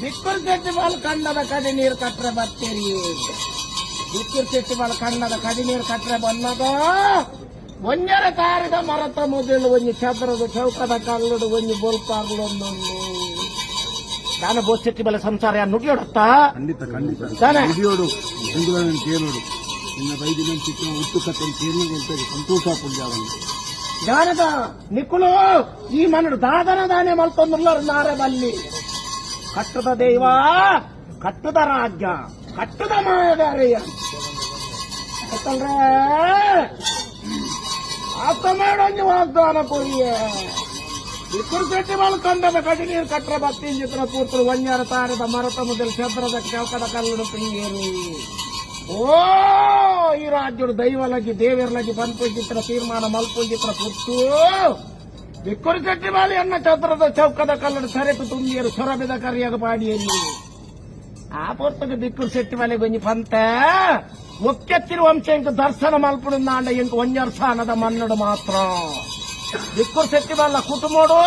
ಬಿಕ್ಕೂರು festival ಕಣ್ಣದ ಕಡಿ ನೀರು ಕಟ್ರೆ ಬರ್ತೀರಿ. ಬಿಕ್ಕೂರು ಫೆಸ್ಟಿವಲ್ ಕಣ್ಣದ ಕಡಿ ನೀರು ಕಟ್ರೆ ಬನ್ನದ ಒಂಜರ ತಾರಿದ ಮರತ ಮುದಿಲು ಒಂಜಿ ಚದ್ರದ ಚೌಕದ ಕಲ್ಲುಡು ಒಂಜಿ ಬೋಲ್ಪಾಗ್ಲೊಂದು ನಾನು ಬೋಸೆಟ್ಟಿ ಬಲ ಸಂಸಾರ ನುಡಿಯೋಡತ್ತ ಖಂಡಿತ ಖಂಡಿತ ನುಡಿಯೋಡು ಬೆಂಗಳೂರಿನ ಕೇಳೋಡು ಇನ್ನು 5 ದಿನ ಚಿಕ್ಕ ಉತ್ತು ಕತ್ತಲು ಕೇಳಿ ಸಂತೋಷ ಪುಣ್ಯವನ್ನು ಜ್ಞಾನದ ನಿಕ್ಕುಲು ಈ ಮನಡು ದಾದನ ದಾನೆ ಮಲ್ತೊಂದುಲ್ಲರು ನಾರೆ ಬಲ್ಲಿ ಕಟ್ಟದ ದೈವ ಕಟ್ಟದ ರಾಜ್ಯ ಕಟ್ಟದ ಮಾಯಗಾರಿಯ ಯಾಕಂದ್ರೆ ಆತ ಮಾಡೋಂಜಿ ವಾಗ್ದಾನ ಕೊರಿಯೇ ಬಿಕ್ಕೂರು ಫೆಸ್ಟಿವಲ್ ಕಂಡದ ಕಡಿ ನೀರು ಕಟ್ರೆ ಭಕ್ತಿ ಚಿತ್ರ ಪೂರ್ತಿ ಒಂಜಾರ ತಾರದ ಮರತ ಮೊದಲು ಚದ್ರದ ಚೌಕದ ಕಲ್ಲುಡು ಪ್ರಿಯರು. ಓ ಈ ರಾಜ್ಯಡು ದೈವಲಗಿ ದೇವರಲಗಿ ಬಂತು ಚಿತ್ರ ತೀರ್ಮಾನ ಮಲ್ಪು ಚಿತ್ರ ಪುತ್ತು ಬಿಕ್ಕೂರು ಫೆಸ್ಟಿವಲ್ ಎನ್ನ ಚದ್ರದ ಚೌಕದ ಕಲ್ಲುಡು ಸರೆಕು ತುಂಬಿಯರು ಸೊರಬಿದ ಕರಿಯಾಗ ಪಾಡಿಯಲ್ಲಿ ಆ ಪೊರ್ತಗೆ ಬಿಕ್ಕೂರು ಫೆಸ್ಟಿವಲ್ ಗೊಂಜಿ ಪಂತ ಮುಖ್ಯ ತಿರುವಂಶ ಇಂಕ ದರ್ಶನ ಮಲ್ಪುಡು ನಾಂಡ ಇಂಕ ಒಂಜಾರ ಸ್ಥಾನದ ಮನ್ನಡು ಮಾತ್ರ ಬಿಕ್ಕೂರು ಫೆಸ್ಟಿವಲ್ ಕುಟುಂಬಡು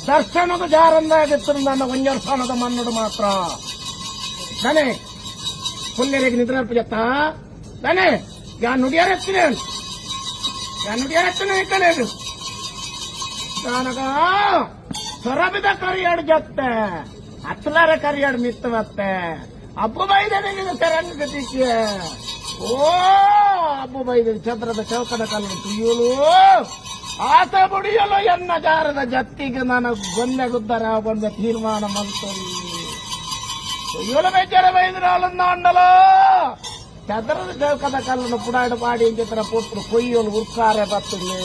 ದರ್ಶನದ ಜಾರಂದಾಗಿತ್ತು ನನ್ನ ಒಂಜಾರ ಸ್ಥಾನದ ಮನ್ನಡು ಮಾತ್ರ ತಾನೆ ಪುಣ್ಯರಿಗೆ ನಿದ್ರೆ ಅರ್ಪಜತ್ತ ತಾನೆ ಯಾ ನುಡಿಯಾರೆತ್ತಿನ ಕಲೆದು ನನಗ ಸೊರಬಿದ ಕರಿಯಾಡು ಜತ್ತೆ ಅತ್ತಲಾರ ಕರಿಯಾಡು ಮಿತ್ತವತ್ತೆ ಅಬ್ಬು ಬೈದನಿಗೆ ಸರಂಗ ಗತಿಗೆ ಓ ಅಬ್ಬು ಬೈದ ಚಂದ್ರದ ಚೌಕದ ಕಲ್ಲು ತುಯ್ಯಲು ಆತ ಬುಡಿಯಲು ಎನ್ನ ಜಾರದ ಜತ್ತಿಗೆ ನಾನು ಗೊಂದೆಗುತ್ತಾರೆ ಬಂದ ತೀರ್ಮಾನ ಮಂತರು ತುಯ್ಯಲು ಬೇಜಾರ ಬೈದ್ರಲ್ಲ ಅಂಡಲು ಚಂದ್ರದ ಚೌಕದ ಕಲ್ಲನ್ನು ಪುಡಾಡು ಪಾಡಿ ಚಿತ್ರ ಪುಟ್ರು ಕೊಯ್ಯಲು ಉರ್ಕಾರೆ ಬರ್ತದೆ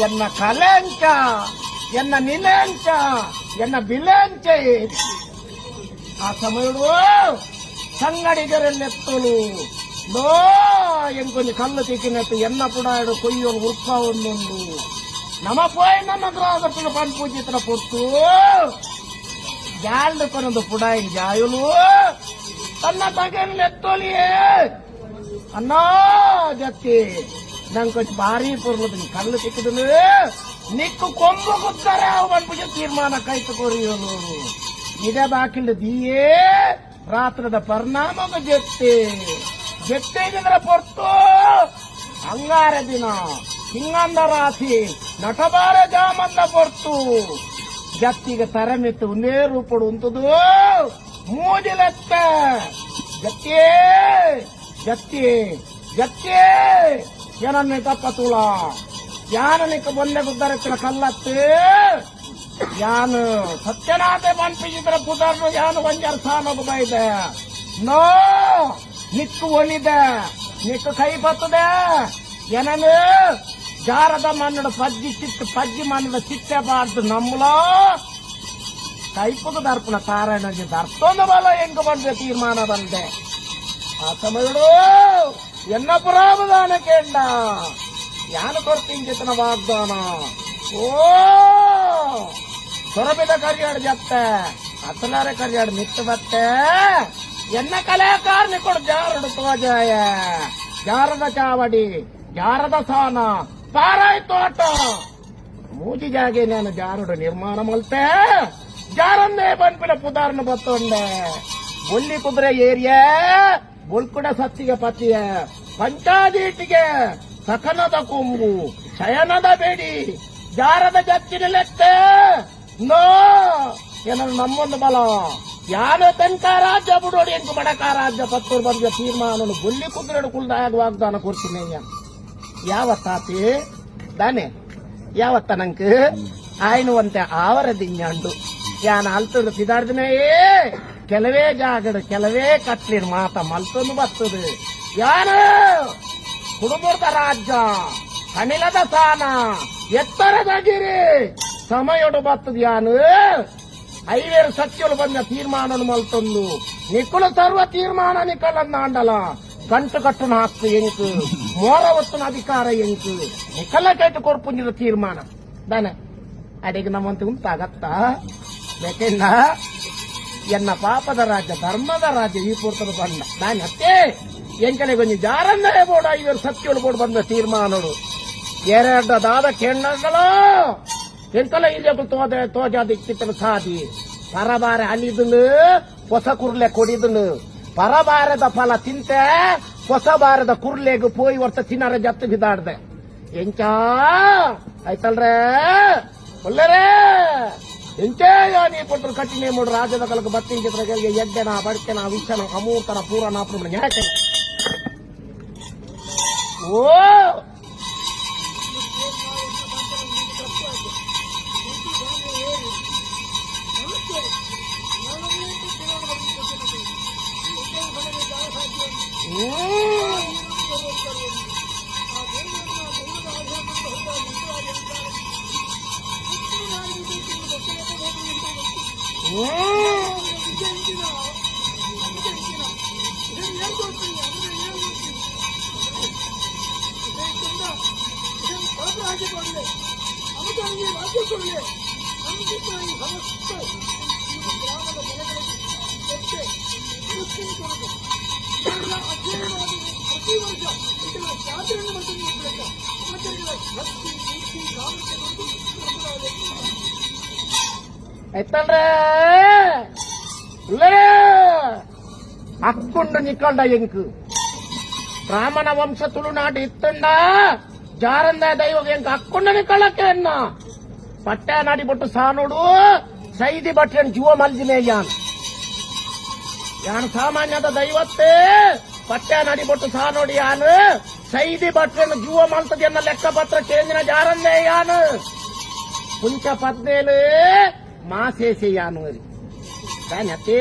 ಎನ್ನ ಕಲೆಂಚ ಎನ್ನ ನಿಲೆಂಚ ಎನ್ನ ಬಿಲೆಂಚ ಆ ಸಮಯಡು ಸಂಗಡಿಗರೆಲ್ಲೆತ್ತಲು ನೋ ಎಂಕೊಂದು ಕಲ್ಲು ತಿಕ್ಕಿನಟ್ಟು ಎನ್ನ ಪುಡಾಡು ಕೊಯ್ಯೋಲು ಉರ್ಪ ಒಂದೊಂದು ನಮ ಪೋಯ್ ನನ್ನ ಗ್ರಾಹಕರು ಪಂಪೂಜಿತ್ರ ಪೊತ್ತು ಜಾಲ್ದು ಕೊನೊಂದು ಪುಡಾಯಿನ ಜಾಯುಲು ತನ್ನ ತಗೆಲೆತ್ತೋಲಿಯೇ ಅನ್ನೋ ಜತ್ತಿ ನಂಗೆ ಕೊಂಚ ಭಾರಿ ಪುರ್ಲದ ಕಲ್ಲು ತಿಕ್ಕಿದನು ನಿಕ್ಕು ಕೊಂಬು ಗುತ್ತಾರೆ ಅವು ಪಂಪೂಜಿ ತೀರ್ಮಾನ ಕೈತು ಕೊರಿಯೋನು ಇದೇ ಬಾಕಿಲ್ ದೀಯೇ ರಾತ್ರದ ಪರಿಣಾಮಗ ಜೆಟ್ಟಿದ್ರ ಪೊರ್ತು ಅಂಗಾರ ದಿನ ಹಿಂಗಂದ ರಾಶಿ ನಟಬಾರ ಜಾಮಂದ ಪೊರ್ತು ಜತ್ತಿಗೆ ತರಮೆತ್ತು ನೇರು ಪಡು ಉಂಟದು ಮೂಜಿಲೆತ್ತ ಜತ್ತಿಯೇ ಜತ್ತಿಯೇ ಜತ್ತಿಯೇ ಏನನ್ನೇ ತಪ್ಪ ತುಳ ಯಾನನಿಕ ಬಂದೆ ಗುದ್ದರೆತ್ತಿನ ಕಲ್ಲತ್ತೆ ಯಾನು ಸತ್ಯನಾಥೆ ಪಂಪಿಸಿದ್ರ ಪುದರ್ನು ಯಾನು ಒಂಜಾರ ಸಾನೋಗ ಬೈದೆ ನೋ ನಿಕ್ಕು ಒಲಿದೆ ನಿಕ್ಕು ಕೈ ಬತ್ತದೆ ಏನನು ಜಾರದ ಮನ್ನಡ ಪಜ್ಜಿ ಮನ್ನಡ ಚಿಟ್ಟಬಾರ್ದು ನಮ್ಮಲ ಕೈಪುದ ದರ್ಪಣ ತಾರಾಯಣಗೆ ದರ್ಪಣ ಬಲ ಹೆಂಗ ಬಂದೆ ತೀರ್ಮಾನ ಬಂದೆ ಆ ಸಮಯಡು ಎನ್ನ ಪುರಾವಧಾನ ಕೇಂಡ ಯಾನು ಕೊಡ್ತೀನಿ ಚಿತನ ವಾಗ್ದಾನ ಓ ಸೊರಬಿದ ಕರಿಯಾಡು ಜತ್ತೆ ಅತ್ತಲಾರೆ ಕರಿಯಾಡು ಮಿತ್ತು ಬತ್ತೆ ಎನ್ನ ಕಲಾಕಾರನಿಕೊಡು ಜಾರಡು ತೋಜಾಯ ಜಾರದ ಚಾವಡಿ ಜಾರದ ಸಾನ ಪಾರಾಯ್ ತೋಟ ಮೂಜಿ ಜಾಗೆ ನಾನು ಜಾರಡು ನಿರ್ಮಾಣ ಮಲ್ತೆ ಜಾರನ್ನೇ ಬಂಪಿನ ಪುದಾರ್ನ ಬತ್ತೊಂಡೆ ಬೊಲ್ಲಿ ಕುದುರೆ ಏರಿಯಾ ಬೊಲ್ಕುಡ ಸತ್ತಿಗೆ ಪತಿಯ ಪಂಚಾದೀಟಿಗೆ ಸಕನದ ಕೊಂಬು ಶಯನದ ಬೇಡಿ ಜಾರದ ಜತ್ತಿನ ಲೆತ್ತೆ ನೋ ಏನನ್ನು ನಮ್ಮೊಂದು ಬಲ ಯಾನು ತನಕ ರಾಜ್ಯ ಬಿಡೋಡಿ ಎಂಟು ಬಡಕ ರಾಜ್ಯ ಪತ್ತೂರು ಬಂದ ತೀರ್ಮಾನ ಬೊಲ್ಲಿ ಕುದುರೆಡು ಕುಲ್ದಾಯ ವಾಗ್ದಾನ ಕೊಡ್ತೀನಿ ಯಾವತ್ತಾತಿ ದಾನೆ ಯಾವತ್ತ ನಂಕ ಆಯ್ನುವಂತೆ ಆವರ ದಿಂಜಾಂಡು ಯಾನ ಅಲ್ತದ ಸಿದಾರ್ದಿನೇ ಕೆಲವೇ ಜಾಗಡು ಕೆಲವೇ ಕಟ್ಲಿನ ಮಾತ ಮಲ್ತೊಂದು ಬರ್ತದೆ ಯಾನು ಕುಡುಂಬದ ರಾಜ್ಯ ಅನಿಲದ ಸಾನ ಎತ್ತರದ ಗಿರಿ ಸಮಯಡು ಬರ್ತದ ಯಾನು ಐವೇರು ಸತ್ಯಲು ಬಂದ ತೀರ್ಮಾನ ಮಲ್ತೊಂದು ನಿಕ್ಕುಲು ಸರ್ವ ತೀರ್ಮಾನ ನಿಕ್ಕಲನ್ನ ಆಂಡಲ ಗಂಟು ಕಟ್ಟುನ ಹಾಕ್ತು ಎಂಕು ಮೋರ ಒತ್ತನ ಅಧಿಕಾರ ಎಂಕು ನಿಕ್ಕಲ್ಲ ಕೇಟು ಕೊರ್ಪುಂಜಿದ ತೀರ್ಮಾನ ದಾನೆ ಅಡಿಗೆ ನಮ್ಮಂತ ಉಂಟಾಗತ್ತ ಬೇಕೆಂಡ ಎನ್ನ ಪಾಪದ ರಾಜ್ಯ ಧರ್ಮದ ರಾಜ್ಯ ಈ ಪೂರ್ತದ ಬಂದ ದಾನೆ ಅತ್ತೇ ಎಂಕಲೆ ಕೊಂಚ ಜಾರಂದರೆ ಬೋಡ ಐವೇರು ಸತ್ಯಲು ಬೋರ್ಡ್ ಬಂದ ತೀರ್ಮಾನಡು ಎರಡದಾದ ಕೆಣ್ಣಗಳು ಎಂಕಲ ಇಲ್ಲಿ ತೋಜಾದ ಕಿತ್ತಲು ಸಾದಿ ಪರಬಾರೆ ಅಲಿದನು ಹೊಸ ಕುರ್ಲೆ ಕೊಡಿದನು ಪರಬಾರದ ಫಲ ತಿಂತೆ ಹೊಸ ಬಾರದ ಕುರ್ಲೆಗೆ ಪೋಯಿ ವರ್ಷ ತಿನ್ನರ ಜತ್ತು ಬಿದ್ದಾಡ್ದೆ ಎಂಚ ಆಯ್ತಲ್ರೇ ಒಳ್ಳೆರೇ ಎಂಚೇ ನೀ ಕೊಟ್ಟರು ಕಟ್ಟಿನೇ ಮೂಡು ರಾಜ್ಯದ ಕಲಕ ಬತ್ತಿನ ಚಿತ್ರಗಳಿಗೆ ಎಡ್ಡೆನ ಬಡ್ಕೆನ ವಿಷನ ಅಮೂರ್ತನ ಪೂರನ ಯಾಕೆ ಓ ಆಯ್ತಲ್ರೇ ಅಕ್ಕೊಂಡು ನಿಕ್ಕೊಂಡ ಎಂಕು ಬ್ರಾಹ್ಮಣ ವಂಶ ತುಳುನಾಡು ಇತ್ತಂಡ ಜಾರಂದ ದೈವ ಎಂಕ ಅಕ್ಕೊಂಡ ನಿಕ್ಕಳಕ್ಕೆ ಅನ್ನ ಪಟ್ಟೆ ನಾಡಿಬಿಟ್ಟು ಸಾನೋಡು ಸೈದಿ ಬಟ್ಟೆ ಜೀವ ಮಲ್ಜಿನೇ ಯಾನ್ ಸಾಮಾನ್ಯದ ದೈವತ್ತೇ ಪಟ್ಟೆ ನಡಿಬಿಟ್ಟು ಸಾನೋಡಿ ಯಾನು ಸೈದಿ ಬಟ್ಟೆನ ಜೀವ ಮಲ್ತದನ್ನ ಲೆಕ್ಕ ಪತ್ರ ಚೇಂಜಿನ ಜಾರಂದೇ ಯಾನು ಪುಂಚ ಪದ್ನೇಲು ಮಾಸೇಸೆ ಯಾನು ಕಾನತ್ತೆ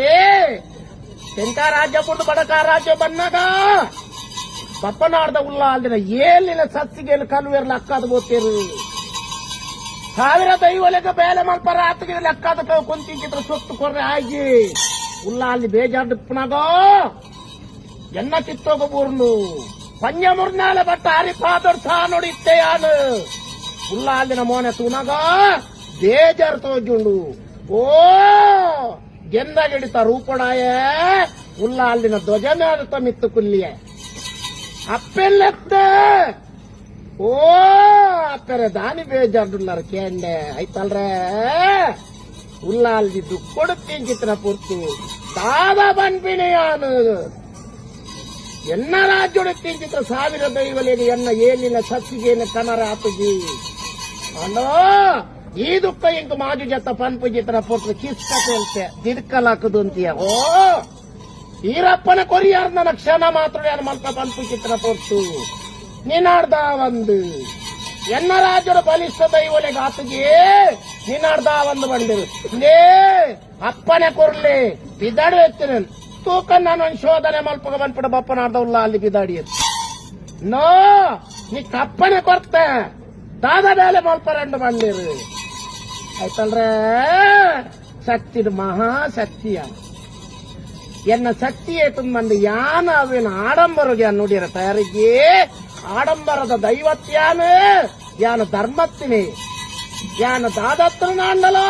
ತೆಂಕ ರಾಜ್ಯ ಪುಂಡು ಬಡಕ ರಾಜ್ಯ ಬನ್ನಗ ಪಪ್ಪನಾಡ್ದ ಉಲ್ಲ ಅಲ್ದಿನ ಏಲಿನ ಸತ್ತಿಗೆಲು ಕಲ್ವೇರ್ಲ ಅಕ್ಕದ ಬೋತೇರು ಸಾವಿರ ದೈವಲೆಗ ಬೇಲೆ ಮಲ್ಪರ ಆತಗೆ ಲೆಕ್ಕದ ಕುಂತಿಂಚಿತ್ರ ಸೊತ್ತು ಕೊರ್ರೆ ಆಗಿ ಉಲ್ಲ ಅಲ್ಲಿ ಬೇಜಾರ್ಪನಾಗ ಎನ್ನ ಕಿತ್ತೋಗ ಬೂರ್ನು ಪಂಜ ಮುರ್ನಾಲ ಬಟ್ಟ ಹರಿಪಾದರ್ ಸಹ ನೋಡಿತ್ತೆ ಯಾನು ಉಲ್ಲ ಅಲ್ಲಿನ ಮೋನೆ ತೂನಾಗ ಬೇಜಾರು ತೋಜುಂಡು ಓ ಗೆಂದಗಿಡಿತ ರೂಪಡಾಯ ಉಲ್ಲ ಅಲ್ಲಿನ ಧ್ವಜ ಮೇಲತ ಮಿತ್ತು ಕುಲ್ಲಿಯ ಅಪ್ಪೆಲ್ಲೆತ್ತ ಓ ಅಪ್ಪರೆ ದಾನಿ ಬೇಜಾರ್ಡುಲ್ಲಾರ ಕೇಂಡೆ ಆಯ್ತಲ್ರೇ ಉಲ್ಲ ಅಲ್ದಿದ್ದು ಕೊಡುತ್ತೀನಿ ಚಿತ್ರ ಪೂರ್ತು ದಾದ ಬನ್ಪಿಣಿಯಾನು ಎನ್ನ ರಾಜ್ಯೊಡುತ್ತೀನಿ ಚಿತ್ರ ಸಾವಿರ ದೈವಲಿಗೆ ಎನ್ನ ಏನಿನ ಸತ್ತಿಗೇನು ಕನರ ಆತುಜಿ ಅಲ್ಲೋ ಈ ದುಃಖ ಇಂಕ ಮಾಜು ಜತ್ತ ಪನ್ಪು ಚಿತ್ರ ಪೂರ್ತು ಕಿಸ್ಕ ತೇಲ್ತೆ ದಿಡ್ಕಲಾಕದು ಅಂತೀಯ ಓ ಈರಪ್ಪನ ಕೊರಿಯಾರ್ ನನ್ನ ಕ್ಷಣ ಮಾತ್ರ ಯಾರು ಮಲ್ಪ ಪನ್ಪು ಚಿತ್ರ ಪೂರ್ತು ನಿನಾಡ್ದ ಒಂದು ಎನ್ನ ರಾಜ್ಯದ ಬಲಿಷ್ಠ ದೈವಲೆಗೆ ಆತಗೆ ನಿನಾಡ್ದ ಒಂದು ಬಂದಿರು ಲೇ ಅಪ್ಪನೆ ಕೊರ್ಲೆ ಬಿದ್ದಾಡಿ ಎತ್ತಿನ ತೂಕ ನಾನು ಶೋಧನೆ ಮಲ್ಪಗ ಬಂದ್ಬಿಡ ಬಪ್ಪನಾಡ್ದವಲ್ಲ ಅಲ್ಲಿ ಬಿದ್ದಾಡಿ ನೋ ನೀ ಕಪ್ಪನೆ ಕೊರ್ತೆ ದಾದ ಬೇಲೆ ಮಲ್ಪ ರೆಂಡು ಬಂದಿರು ಆಯ್ತಲ್ರೇ ಶಕ್ತಿದು ಮಹಾಶಕ್ತಿಯ ಎನ್ನ ಶಕ್ತಿ ಏತಂದು ಯಾನ ಅವೇನು ಆಡಂಬರಿಗೆ ನುಡಿರ ತಯಾರಿಗೆ ಆಡಂಬರದ ದೈವತ್ಯಾನು ಯಾನ ಧರ್ಮತ್ತಿನಿ ಯಾನ ದಾದತ್ರ ನಾಂಡಲ